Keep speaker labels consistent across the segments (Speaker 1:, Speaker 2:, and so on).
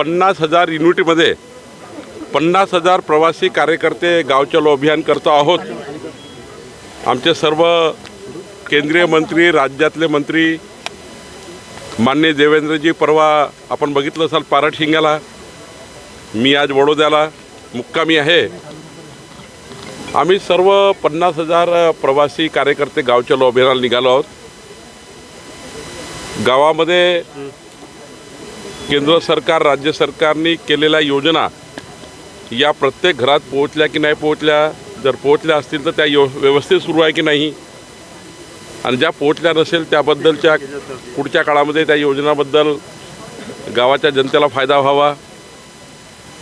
Speaker 1: 50,000 युनिटमध्ये 50,000 प्रवासी कार्यकर्ते गाव चलो अभियान करतो आहोत। आमचे सर्व केंद्रीय मंत्री, राज्यातले मंत्री, माननीय देवेंद्रजी, परवा आपण बघितलं असाल पारडशिंग्याला, मी आज वडोद्याला मुक्कामी आहे। आम्ही सर्व 50,000 प्रवासी कार्यकर्ते गाव चलो अभियानाला निघालो आहोत। गावामध्ये केंद्र सरकार, राज्य सरकारने केलेल्या योजना या प्रत्येक घरात पोहोचल्या की नाही पोहोचल्या, जर पोहोचल्या असतील तर त्या व्यवस्थित सुरू आहे की नाही, आणि ज्या पोहोचल्या नसेल त्याबद्दलच्या पुढच्या काळामध्ये त्या योजनाबद्दल गावाच्या जनतेला फायदा व्हावा,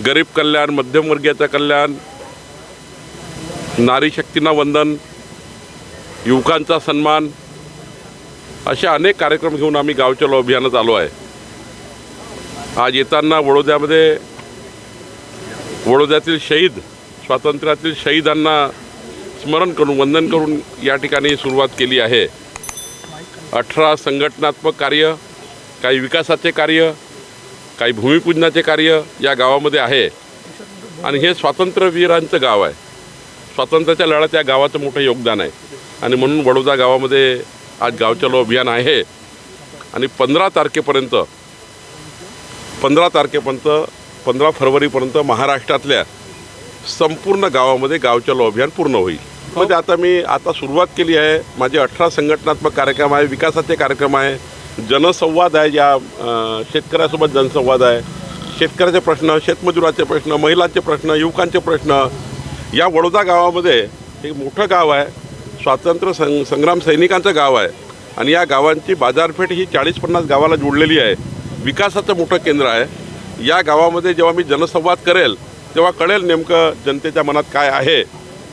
Speaker 1: गरीब कल्याण, मध्यमवर्गीयाचं कल्याण, नारी शक्तींना वंदन, युवकांचा सन्मान, असे अनेक कार्यक्रम घेऊन आम्ही गाव चलो अभियानात आलो आहे। आज येताना वडोद्यातील शहीद, स्वातंत्र्यातील शहीदांना स्मरण करून, वंदन करून या ठिकाणी सुरुवात केली आहे। 18 संघटनात्मक कार्य, काही विकासाचे कार्य, काही भूमिपूजनाचे कार्य या गावामध्ये आहे। आणि हे स्वातंत्र्यवीरांचं गाव आहे। स्वातंत्र्याच्या लढ्यात या गावाचं मोठं योगदान आहे, आणि म्हणून वडोदा गावामध्ये आज गाव चलो अभियान आहे। आणि 15 फरवरीपर्यंत महाराष्ट्रातल्या संपूर्ण गावामध्ये गाव चलो अभियान पूर्ण होईल। म्हणजे आता सुरुवात केली आहे। माझे 18 संघटनात्मक कार्यक्रम आहे, विकासाचे कार्यक्रम आहे, जनसंवाद आहे, या शेतकऱ्यासोबत जनसंवाद आहे, शेतकऱ्याचे प्रश्न, शेतमजुराचे प्रश्न, महिलांचे प्रश्न, युवकांचे प्रश्न। या वडोदा गावामध्ये एक मोठं गाव आहे, स्वातंत्र्य संग्राम सैनिकांचं गाव आहे, आणि या गावांची बाजारपेठ ही 40-50 गावाला जोडलेली आहे। विकासाचं मोठं केंद्र आहे। या गावामध्ये जेव्हा मी जनसंवाद करेल तेव्हा कळेल नेमकं जनतेच्या मनात काय आहे।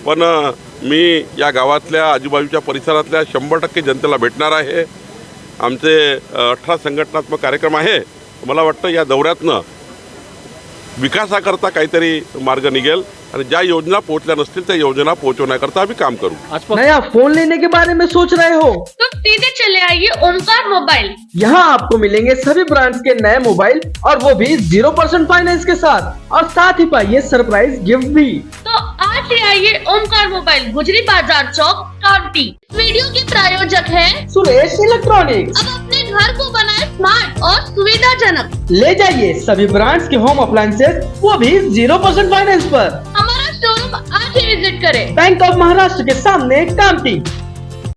Speaker 1: पण मी या गावातल्या, आजूबाजूच्या परिसरातल्या 100% जनतेला भेटणार आहे। आमचे 18 संघटनात्मक कार्यक्रम आहे। मला वाटतं या दौऱ्यातनं विकासाकरता काहीतरी मार्ग निघेल, और ज्या योजना पोहोचल्या नसतील त्या योजना पोहोचवण्याकरता आम्ही काम करू।
Speaker 2: नया फोन लेने के बारे में सोच रहे हो
Speaker 3: तो सीधे चले आइए ओमकार मोबाइल।
Speaker 2: यहाँ आपको मिलेंगे सभी ब्रांड्स के नए मोबाइल, और वो भी 0% फाइनेंस के साथ, और साथ ही पाइए सरप्राइज गिफ्ट भी।
Speaker 3: तो आज ही आइए ओमकार मोबाइल, गुजरी बाजार चौक, कांटी। वीडियो के प्रायोजक है
Speaker 2: सुरेश इलेक्ट्रॉनिक्स।
Speaker 3: अब अपने घर को बनाए स्मार्ट और सुविधाजनक।
Speaker 2: ले जाइए सभी ब्रांड्स के होम अप्लायंसेस, वो भी 0% फाइनेंस पर।
Speaker 3: हमारा शोरूम आज ही विजिट करें।
Speaker 2: बैंक ऑफ महाराष्ट्र के सामने कामठी।